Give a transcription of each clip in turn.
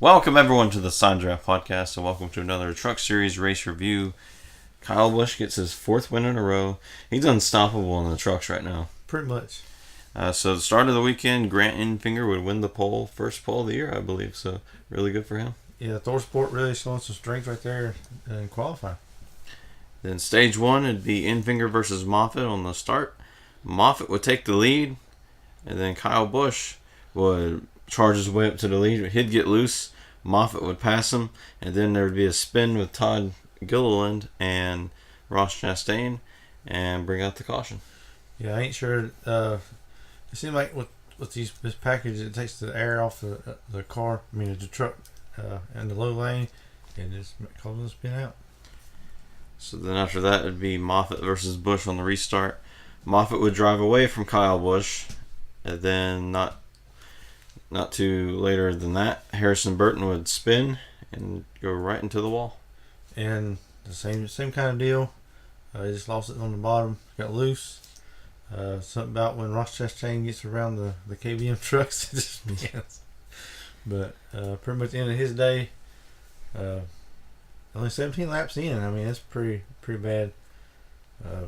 Welcome everyone to the Sign Draft Podcast, and welcome to another Truck Series race review. Kyle Busch gets his fourth win in a row. He's unstoppable in the trucks right now. Pretty much. So the start of the weekend, Grant Enfinger would win the first pole of the year, I believe. So really good for him. Yeah, ThorSport really showing some strength right there in qualifying. Then stage one would be Enfinger versus Moffitt on the start. Moffitt would take the lead, and then Kyle Busch would charge his way up to the lead. He'd get loose. Moffitt would pass him, and then there would be a spin with Todd Gilliland and Ross Chastain and bring out the caution. Yeah, I ain't sure. It seems like with this package, it takes the air off the car, the truck, in the low lane, and just causes it to spin out. So then after that, it'd be Moffitt versus Busch on the restart. Moffitt would drive away from Kyle Busch, and then not too later than that, Harrison Burton would spin and go right into the wall. And the same kind of deal. He just lost it on the bottom, got loose. Something about when Ross Chastain gets around the KBM trucks, it just begins. But pretty much the end of his day. Only 17 laps in. That's pretty bad. I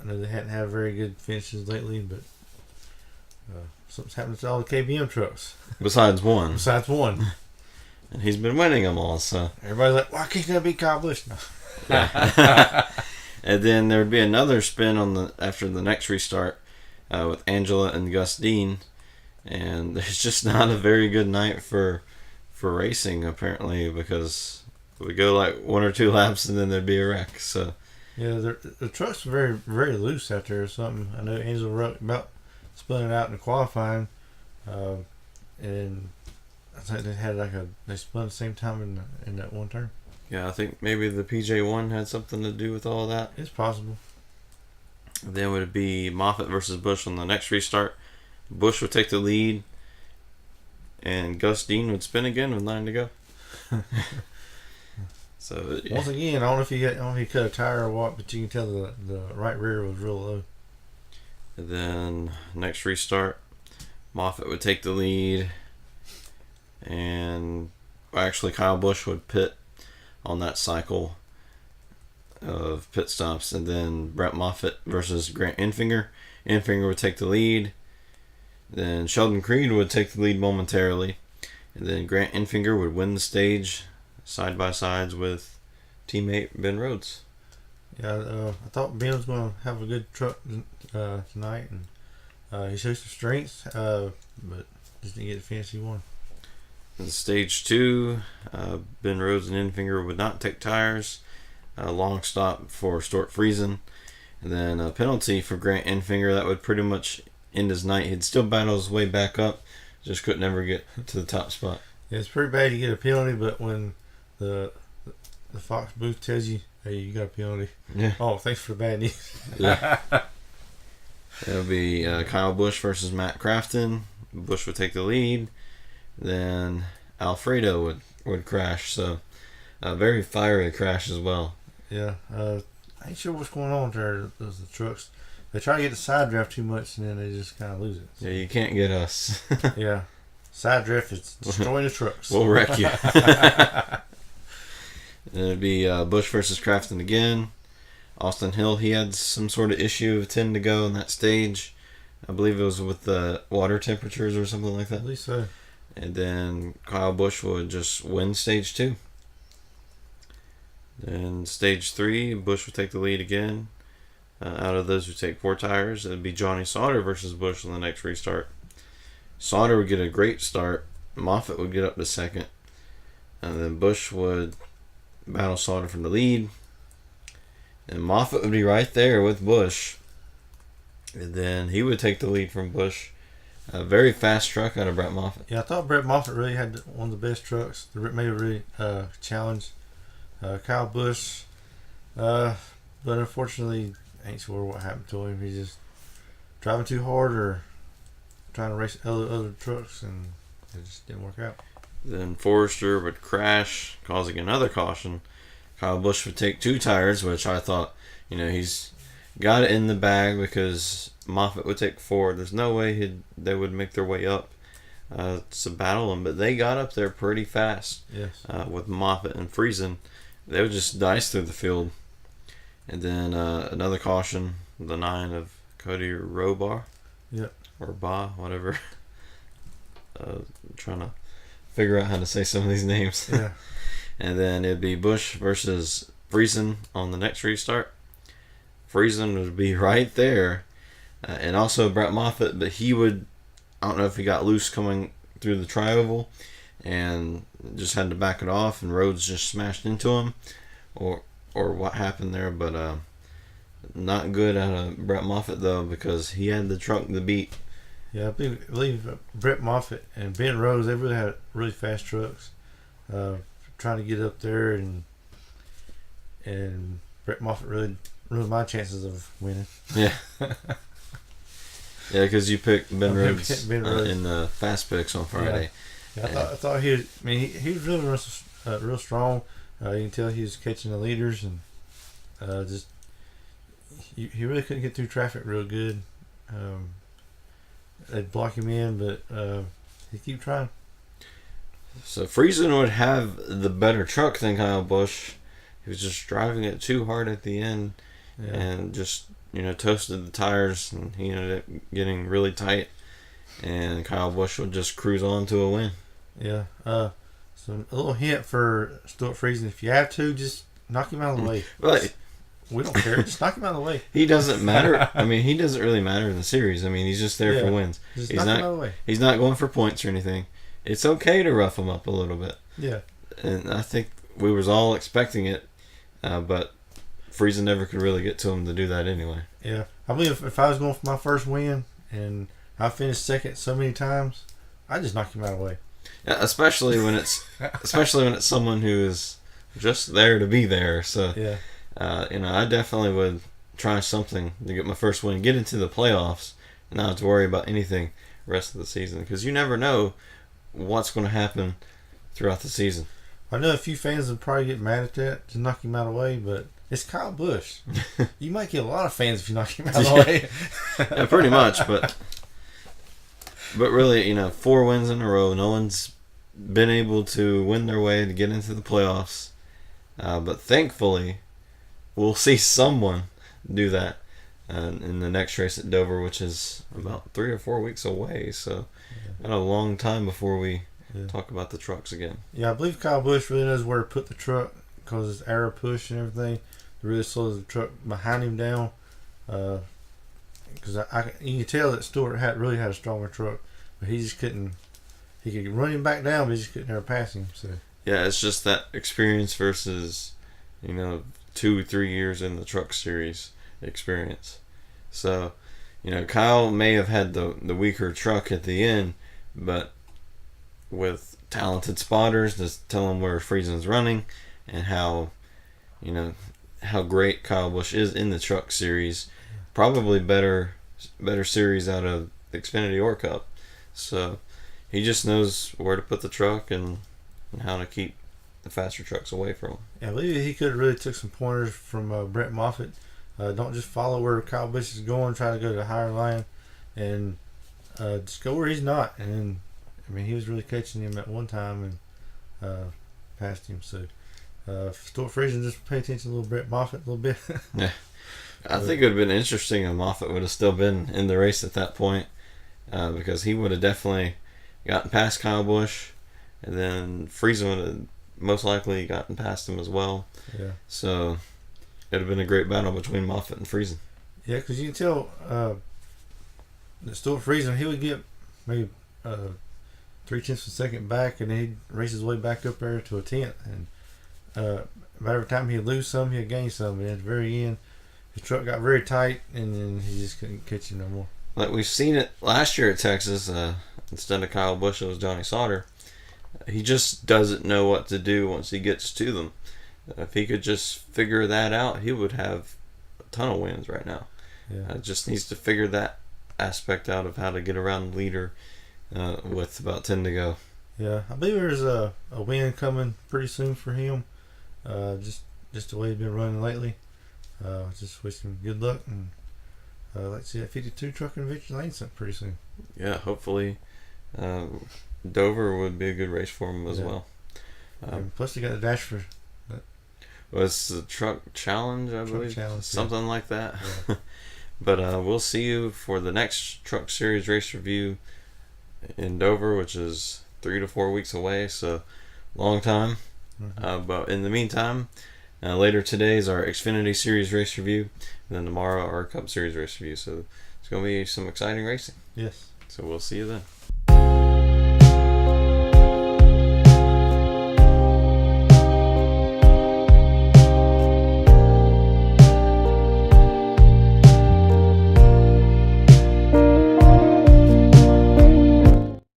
know they hadn't had very good finishes lately, but something's happening to all the KBM trucks. Besides one. And he's been winning them all, so. Everybody's like, why can't that be Kyle Busch? No. And then there would be another spin after the next restart with Angela and Gus Dean. And there's just not a very good night for racing, apparently, because we go like one or two laps and then there'd be a wreck. So yeah, the truck's very, very loose out there or something. I know Angela wrote about spun it out in the qualifying, and I think they spun at the same time in that one turn. Yeah, I think maybe the PJ1 had something to do with all of that. It's possible. Then would it be Moffitt versus Busch on the next restart. Busch would take the lead, and Gus Dean would spin again with 9 to go. So once again, I don't know if he cut a tire or what, but you can tell the right rear was real low. And then next restart, Moffitt would take the lead, and actually Kyle Busch would pit on that cycle of pit stops, and then Brett Moffitt versus Grant Enfinger. Enfinger would take the lead, then Sheldon Creed would take the lead momentarily, and then Grant Enfinger would win the stage side by sides with teammate Ben Rhodes. Yeah, I thought Ben was going to have a good truck tonight, and he showed some strengths, but just didn't get the finish he won. In stage 2, Ben Rhodes and Enfinger would not take tires. A long stop for Stuart Friesen, and then a penalty for Grant Enfinger. That would pretty much end his night. He'd still battle his way back up, just couldn't ever get to the top spot. Yeah, it's pretty bad you get a penalty, but when the Fox booth tells you, hey, you got a penalty. Yeah. Oh, thanks for the bad news. Yeah. It'll be Kyle Busch versus Matt Crafton. Busch would take the lead. Then Alfredo would crash. So a very fiery crash as well. Yeah. I ain't sure what's going on there. Those the trucks. They try to get the side draft too much, and then they just kind of lose it. Yeah, you can't get us. Yeah. Side drift is destroying the trucks. We'll wreck you. It'd be Busch versus Crafton again. Austin Hill, he had some sort of issue of 10 to go in that stage. I believe it was with the water temperatures or something like that. At least so. And then Kyle Busch would just win stage 2. Then stage 3, Busch would take the lead again. Out of those who take 4 tires, it would be Johnny Sauter versus Busch on the next restart. Sauter would get a great start. Moffitt would get up to second. And then Busch would battle Sauter from the lead. And Moffitt would be right there with Busch. And then he would take the lead from Busch. A very fast truck out of Brett Moffitt. Yeah, I thought Brett Moffitt really had one of the best trucks. They made a really challenge. Kyle Busch, but unfortunately, ain't sure what happened to him. He's just driving too hard or trying to race other trucks, and it just didn't work out. Then Forrester would crash, causing another caution. Kyle Busch would take 2 tires, which I thought, he's got it in the bag because Moffitt would take 4. There's no way they would make their way up to battle them, but they got up there pretty fast. Yes. With Moffitt and Friesen, they would just dice through the field. And then another caution, the 9 of Cody Robar. Yep. Or Ba, whatever. Trying to figure out how to say some of these names. Yeah. And then it'd be Busch versus Friesen on the next restart. Friesen would be right there. And also Brett Moffitt, but he would, I don't know if he got loose coming through the tri-oval and just had to back it off and Rhodes just smashed into him or what happened there, but not good out of Brett Moffitt though, because he had the truck to beat. Yeah, I believe Brett Moffitt and Ben Rhodes, they really had really fast trucks. Trying to get up there, and Brett Moffitt really ruined my chances of winning. Yeah. Yeah, because you picked Ben Rhodes, Ben Rhodes. In the fast picks on Friday. Yeah, I thought he was. I mean, he was really real strong. You can tell he was catching the leaders, and just he really couldn't get through traffic real good. They'd block him in, but he keep trying. So Friesen would have the better truck than Kyle Busch. He was just driving it too hard at the end, and just toasted the tires, and he ended up getting really tight. And Kyle Busch would just cruise on to a win. Yeah. So a little hint for Stuart Friesen: if you have to, just knock him out of the way. But we don't care. Just knock him out of the way. He doesn't matter. I mean, he doesn't really matter in the series. I mean, he's just there for wins. Just he's knock not. him out of the way. He's not going for points or anything. It's okay to rough him up a little bit. Yeah. And I think we was all expecting it, but Friesen never could really get to him to do that anyway. Yeah. I believe if I was going for my first win and I finished second so many times, I'd just knock him out of the way. Yeah, especially when it's someone who is just there to be there. So yeah. I definitely would try something to get my first win, get into the playoffs, and not have to worry about anything the rest of the season, because you never know what's going to happen throughout the season. I know a few fans would probably get mad at that to knock him out of the way, but it's Kyle Busch. You might get a lot of fans if you knock him out of the way. Yeah, pretty much, but really, 4 wins in a row. No one's been able to win their way to get into the playoffs, but thankfully, we'll see someone do that in the next race at Dover, which is about 3 or 4 weeks away. So, got a long time before we talk about the trucks again. Yeah, I believe Kyle Busch really knows where to put the truck, because his arrow push and everything, it really slows the truck behind him down. Because you can tell that Stewart really had a stronger truck, but he just couldn't. He could run him back down, but he just couldn't ever pass him. So yeah, it's just that experience versus 2-3 years in the truck series experience. So, Kyle may have had the weaker truck at the end, but with talented spotters to tell him where Friesen's running and how great Kyle Busch is in the truck series, probably better series out of the Xfinity or Cup. So he just knows where to put the truck and how to keep the faster trucks away from him. Yeah, I believe he could have really took some pointers from Brett Moffitt. Don't just follow where Kyle Busch is going. Try to go to a higher line, and just go where he's not. And then, he was really catching him at one time and passed him. So, Stuart Friesen, just pay attention to little Brett Moffitt a little bit. Yeah, I think it would have been interesting if Moffitt would have still been in the race at that point, because he would have definitely gotten past Kyle Busch, and then Friesen would have most likely gotten past him as well. Yeah. So it would have been a great battle between Moffitt and Friesen. Yeah, because you can tell that Stuart Friesen, he would get maybe 0.3 of a second back, and then he'd race his way back up there to a 10th. And every time he'd lose some, he'd gain some. And at the very end, his truck got very tight, and then he just couldn't catch him no more. Like we've seen it last year at Texas, instead of Kyle Busch, it was Johnny Sauter. He just doesn't know what to do once he gets to them. If he could just figure that out, he would have a ton of wins right now. Yeah. Just needs to figure that aspect out of how to get around the leader with about 10 to go. Yeah, I believe there's a win coming pretty soon for him. Just the way he's been running lately. Just wish him good luck, and let's see that 52 truck in Victory Lane pretty soon. Yeah, hopefully Dover would be a good race for him as Yeah. well. And plus, they got the dash for Well, it's the truck challenge, I believe, challenge, something like that. Yeah. But we'll see you for the next Truck Series race review in Dover, which is 3 to 4 weeks away, so long time. But in the meantime, later today is our Xfinity Series race review, and then tomorrow our Cup Series race review. So it's going to be some exciting racing. Yes. So we'll see you then.